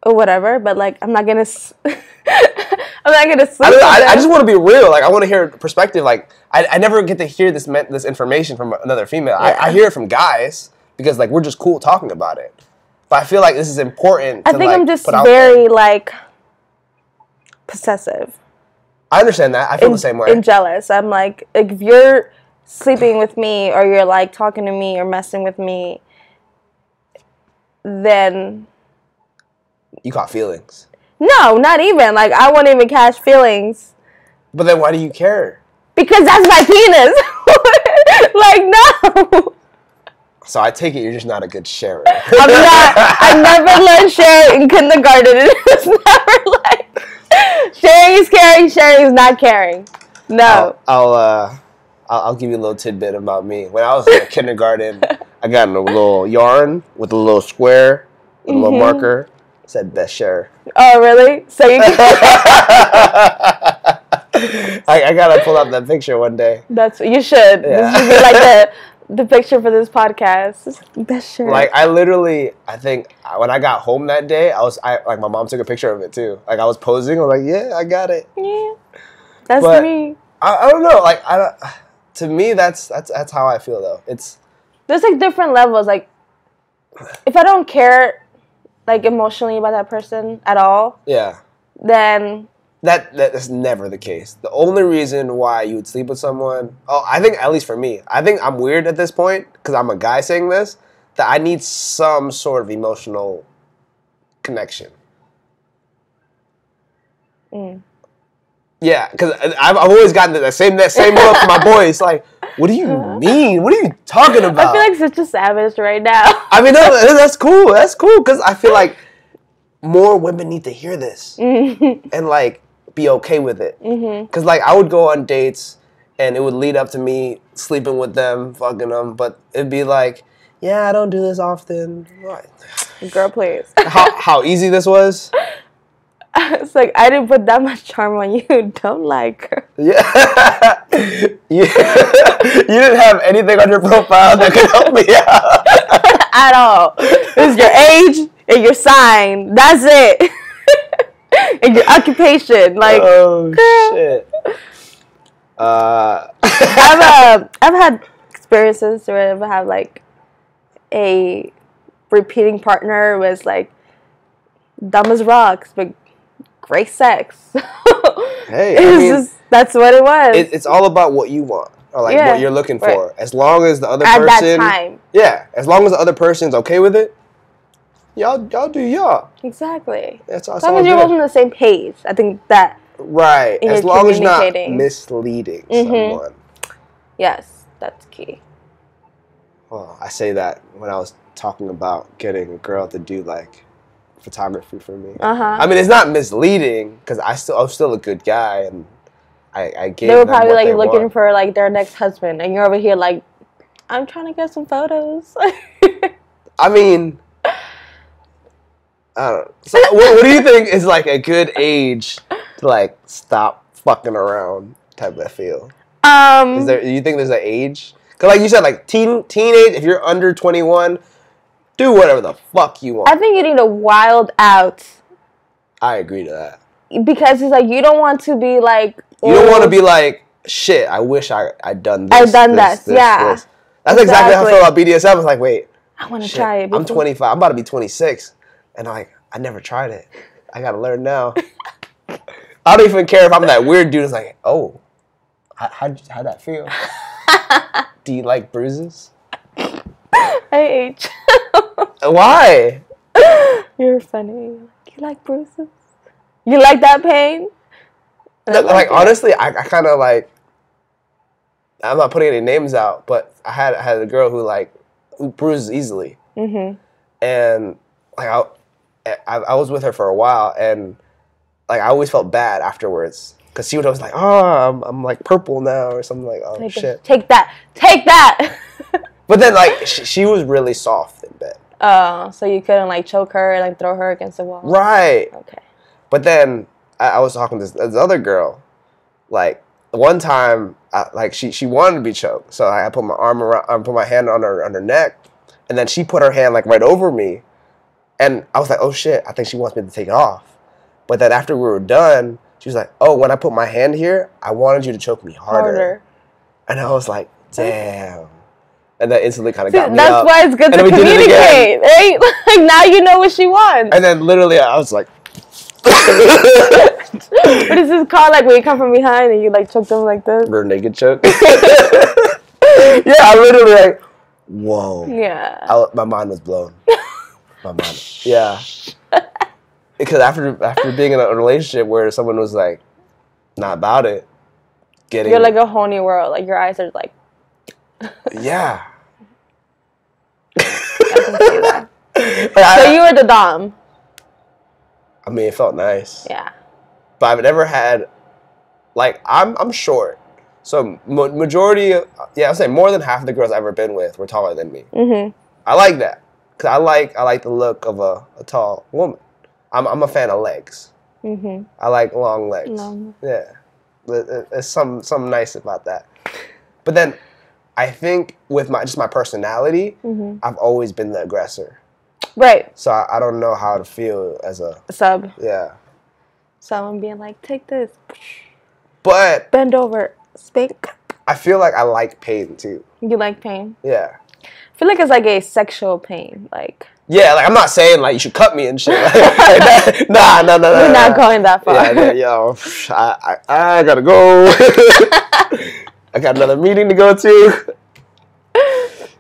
or whatever, but like I'm not gonna sleep. I just want to be real. Like I want to hear perspective. Like I never get to hear this information from another female. Yeah. I hear it from guys because like we're just cool talking about it. But I feel like this is important. I think I'm just very like possessive. I understand that. I feel the same way. And jealous. I'm like if you're sleeping with me or you're like talking to me or messing with me, then you caught feelings. No, not even. Like I won't even catch feelings. But then why do you care? Because that's my penis. Like no. So I take it you're just not a good sharer. I'm not. I never learned sharing in kindergarten. It's never like sharing is caring, sharing is not caring. No. I'll give you a little tidbit about me. When I was in kindergarten, I got a little yarn with a little square, with a little marker. It said best share. Oh really? So you can I gotta pull out that picture one day. That's you should. Yeah. This should be like the picture for this podcast. Best share. Like I think when I got home that day, like my mom took a picture of it too. Like I was posing. I was like, yeah, I got it. Yeah, that's but me. I don't know. Like to me, that's how I feel though. There's like different levels. Like if I don't care, like emotionally about that person at all. Yeah. Then. That's never the case. The only reason why you would sleep with someone, I think at least for me, I think I'm weird at this point because I'm a guy saying this, that I need some sort of emotional connection. Yeah, because I've always gotten that same look from my boys. Like, what do you mean? What are you talking about? I feel like such a savage right now. I mean, no, that's cool. That's cool because I feel like more women need to hear this and like be okay with it. Because like I would go on dates and it would lead up to me sleeping with them, fucking them, but it'd be like, yeah, I don't do this often. What? Girl, please. How easy this was? It's like, I didn't put that much charm on you. Don't like her. Yeah. You didn't have anything on your profile that could help me out. At all. It's your age and your sign. That's it. And your occupation. Like, oh, girl. shit. I've had experiences where I've had, like, a repeating partner was, like, dumb as rocks, but great sex. Hey, that's what it was. It's all about what you want, or like what you're looking for. As long as the other person, at that time, as long as the other person's okay with it, y'all do y'all. Exactly. That's as long as you're both on the same page. I think that. Right. As long as you're not misleading someone. Yes, that's key. Well, I say that when I was talking about getting a girl to do like photography for me. I mean, it's not misleading because I was still a good guy, and I gave. They were them probably what like they looking want. for like their next husband, and you're over here like, I'm trying to get some photos. I mean, I don't know. So what do you think is like a good age to like stop fucking around type of feel? Do you think there's an age? Because like you said, like teenage, if you're under 21, do whatever the fuck you want. I think you need to wild out. I agree to that. Because it's like, you don't want to be like... You don't want to be like, shit, I wish I'd done this. I'd done this. That's exactly how I feel about BDSM. I was like, wait. I want to try it. I'm 25. I'm about to be 26. And I'm like, I never tried it. I got to learn now. I don't even care if I'm that weird dude. It's like, oh, how'd that feel? Do you like bruises? I hate you. Why? You're funny. You like bruises? You like that pain? Like honestly, I kind of like. I'm not putting any names out, but I had a girl who bruises easily, and like I was with her for a while, and like I always felt bad afterwards because she would always like, oh, I'm like purple now or something like, oh shit. Take that. But then like she was really soft in bed. Oh, so you couldn't like choke her and like throw her against the wall? Right. Okay. But then I was talking to this other girl, like one time, like she wanted to be choked, so I put my arm around, I put my hand on her neck, and then she put her hand like right over me, and I was like, oh shit, I think she wants me to take it off. But then after we were done, she was like, oh, when I put my hand here, I wanted you to choke me harder. And I was like, damn. And that instantly kind of got me That's up. why it's good to communicate, right? Like now you know what she wants. And then literally I was like, what is this called? Like when you come from behind and you like choke them like this? Rear naked choke. Yeah, I literally like, whoa. Yeah. My mind was blown. My mind. Yeah. Because after being in a relationship where someone was like, not about it, you're like a horny world. Like your eyes are like. Yeah. I can see that. So you were the dom. I mean, it felt nice. Yeah. But I've never had, like, I'm short. So majority, I'll say more than half of the girls I've ever been with were taller than me. I like that. Because I like the look of a tall woman. I'm a fan of legs. I like long legs. Yeah. There's something nice about that. But then I think with my personality, I've always been the aggressor. Right. So I don't know how to feel as a sub. Yeah. Someone being like, take this. But bend over. Spank. I feel like I like pain too. You like pain? Yeah. I feel like it's like a sexual pain. Like. Yeah, like I'm not saying like you should cut me and shit. Like, nah. We're not going that far. Yeah, yo, I gotta go. I got another meeting to go to.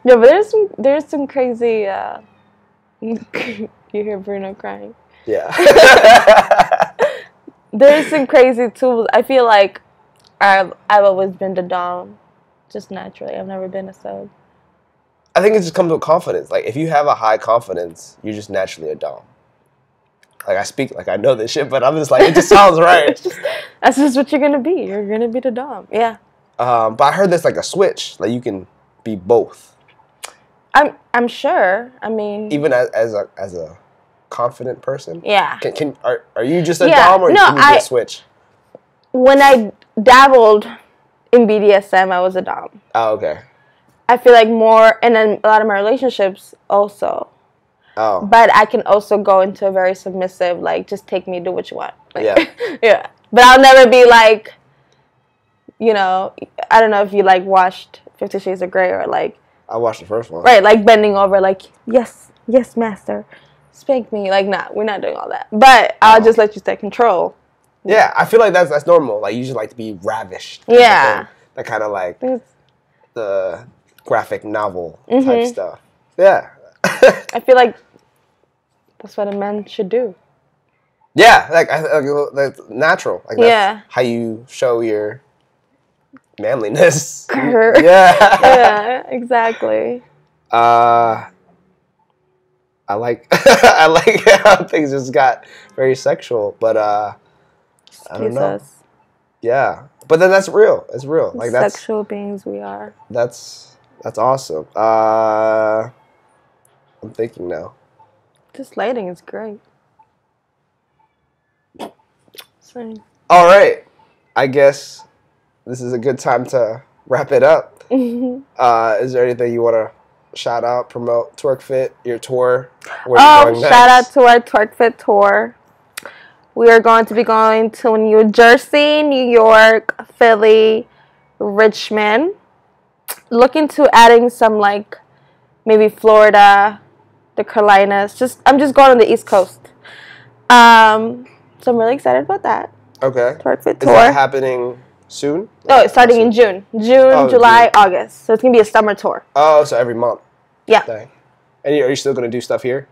Yeah, but there's some crazy. You hear Bruno crying. Yeah. There's some crazy tools. I feel like I've always been the dom, just naturally. I've never been a sub. I think it just comes with confidence. Like if you have a high confidence, you're just naturally a dom. Like I speak like I know this shit, but I'm just like it just sounds right. That's just what you're gonna be. You're gonna be the dom. Yeah. But I heard there's like a switch, like you can be both. I'm sure. I mean, even as a confident person? Yeah. Are you just a dom or can you just switch? When I dabbled in BDSM, I was a dom. Oh, okay. I feel like more, and then a lot of my relationships also. Oh. But I can also go into a very submissive, like, just take me, do what you want. Like, yeah. Yeah. But I'll never be like, you know, I don't know if you, like, watched 50 Shades of Grey or, like. I watched the first one. Right, like, bending over, like, yes, master. Spank me. Like, nah, we're not doing all that. But I'll just let you take control. Yeah, I feel like that's normal. Like, you just like to be ravished. Yeah. That kind of, like, the graphic novel type stuff. Yeah. I feel like that's what a man should do. Yeah, like natural. Like that's how you show your manliness. Yeah. Yeah, exactly. I like I like how things just got very sexual, but I don't know. Yeah, but then that's real. It's real. Like that's sexual beings we are. That's awesome. I'm thinking now. This lighting is great. Same. All right. I guess this is a good time to wrap it up. Is there anything you want to shout out, promote, Twerk Fit, your tour? Where are you going next? Shout out to our Twerk Fit tour. We are going to be going to New Jersey, New York, Philly, Richmond. Looking to adding some, like, maybe Florida, the Carolinas. I'm just going on the East Coast. So I'm really excited about that. Okay. Twerk Fit tour. Is that happening soon? Oh, it's starting in June. July, August. So it's going to be a summer tour. Oh, so every month. Yeah. Dang. And are you still going to do stuff here?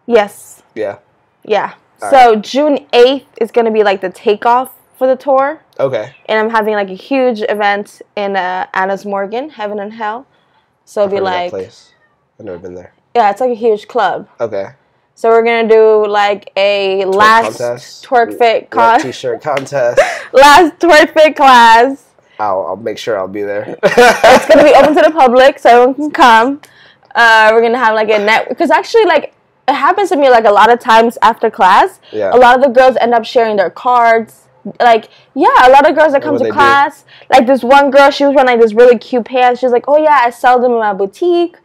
Yes. Yeah. Yeah. So June 8th is going to be, like, the takeoff for the tour. Okay. And I'm having, like, a huge event in Anna's Morgan, Heaven and Hell. So it'll be like... that place. I've never been there. Yeah, it's like a huge club. Okay. So we're going to do, like, a last Twerk Fit t-shirt contest. Last Twerk Fit class. I'll make sure I'll be there. It's going to be open to the public, so everyone can come. We're going to have, like, a net... Because actually, like, it happens to me, like, a lot of times after class. Yeah. A lot of the girls end up sharing their cards. Like, yeah, a lot of girls that come to class. Like, this one girl, she was wearing, like, this really cute pants. She was like, oh, yeah, I sell them in my boutique.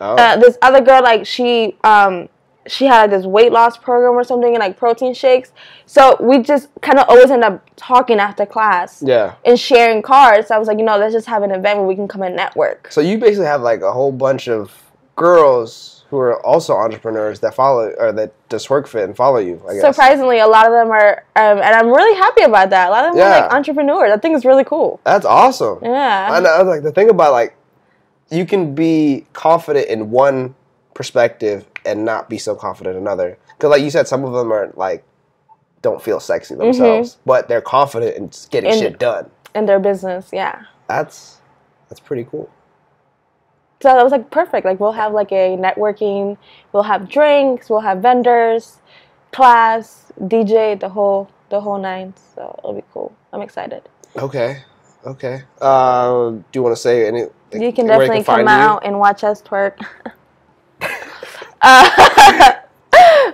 Oh. This other girl, like, she had, like, this weight loss program or something and, like, protein shakes. So we just kind of always end up talking after class. Yeah. And sharing cards. So I was like, let's just have an event where we can come and network. So you basically have, like, a whole bunch of girls who are also entrepreneurs that follow, or that just Twerk Fit and follow you, I guess. Surprisingly, a lot of them are, and I'm really happy about that. A lot of them are, like, entrepreneurs. I think it's really cool. That's awesome. Yeah. I know, like, the thing about, like, you can be confident in one perspective and not be so confident in another. Because, like you said, some of them are, like, don't feel sexy themselves, but they're confident in getting shit done. In their business, yeah. That's pretty cool. So that was, like, perfect. Like, we'll have, like, a networking, we'll have drinks, we'll have vendors, class, DJ, the whole nine. So it'll be cool. I'm excited. Okay. Do you want to say any? You can definitely come out and watch us twerk.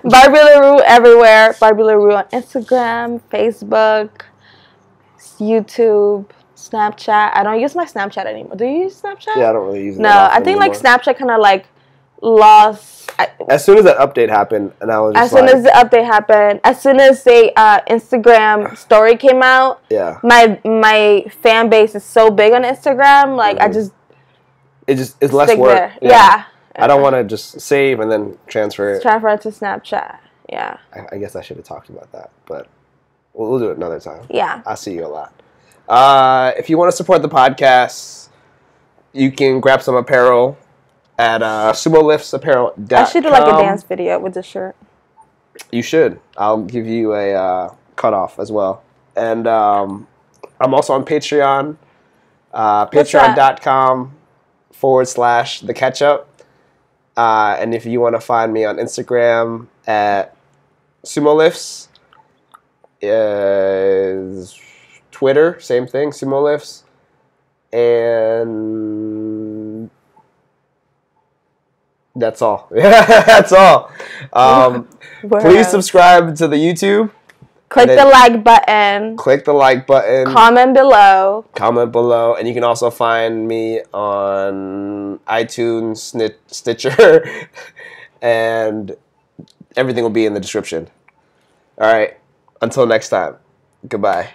Barbie Larue everywhere. Barbie Larue on Instagram, Facebook, YouTube, Snapchat. I don't use my Snapchat anymore. Do you use Snapchat? Yeah, I don't really use it. No, I think, like, Snapchat kind of, like, lost. As soon as that update happened, and I was just as soon as the update happened, as soon as the Instagram story came out, yeah, my fan base is so big on Instagram. Like, it's less work. There. Yeah. I don't want to just save and then transfer it. Transfer it to Snapchat. Yeah. I guess I should have talked about that, but we'll do it another time. Yeah. I'll see you a lot. If you want to support the podcast, you can grab some apparel at SumoLiftsApparel.com. I should do, like, a dance video with this shirt. You should. I'll give you a cutoff as well. And I'm also on Patreon. Patreon.com/theketchup. And if you want to find me on Instagram at SumoLifts, Twitter, same thing, SumoLifts, and That's all. That's all. Please subscribe to the YouTube. Click the like button. Click the like button. Comment below. Comment below. And you can also find me on iTunes, Stitcher, and everything will be in the description. All right. Until next time. Goodbye.